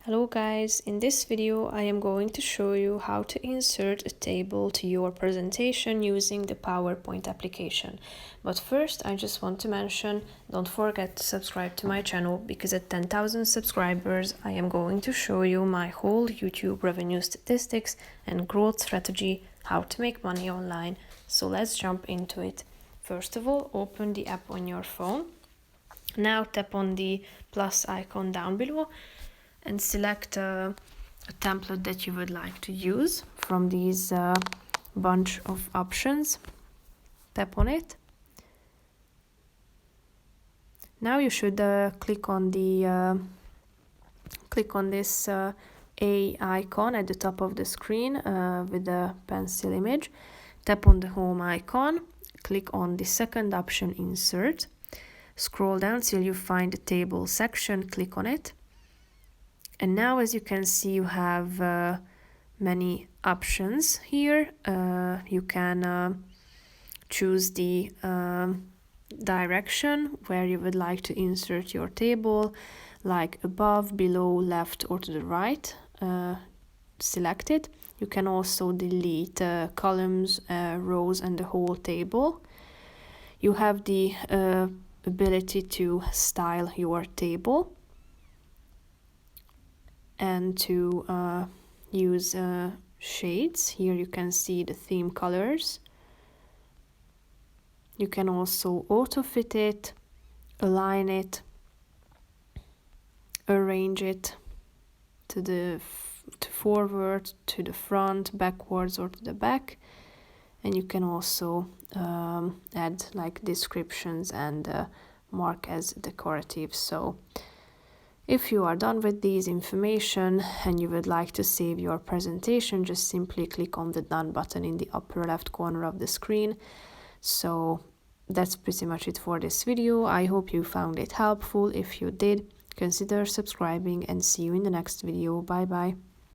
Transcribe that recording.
Hello guys, in this video I am going to show you how to insert a table to your presentation using the PowerPoint application. But first I just want to mention, don't forget to subscribe to my channel because at 10,000 subscribers I am going to show you my whole YouTube revenue statistics and growth strategy, how to make money online. So let's jump into it. First of all, open the app on your phone. Now tap on the plus icon down below and select a template that you would like to use from these bunch of options. Tap on it. Now you should click on this A icon at the top of the screen with the pencil image. Tap on the home icon. Click on the second option, Insert. Scroll down till you find the table section. Click on it. And now, as you can see, you have many options here. You can choose the direction where you would like to insert your table, like above, below, left, or to the right. Select it. You can also delete columns, rows, and the whole table. You have the ability to style your table and to use shades. Here you can see the theme colors. You can also auto fit it, align it, arrange it to forward, to the front, backwards, or to the back. And you can also add like descriptions and mark as decorative. So if you are done with these information and you would like to save your presentation, just simply click on the Done button in the upper left corner of the screen. So that's pretty much it for this video. I hope you found it helpful. If you did, consider subscribing and see you in the next video. Bye bye.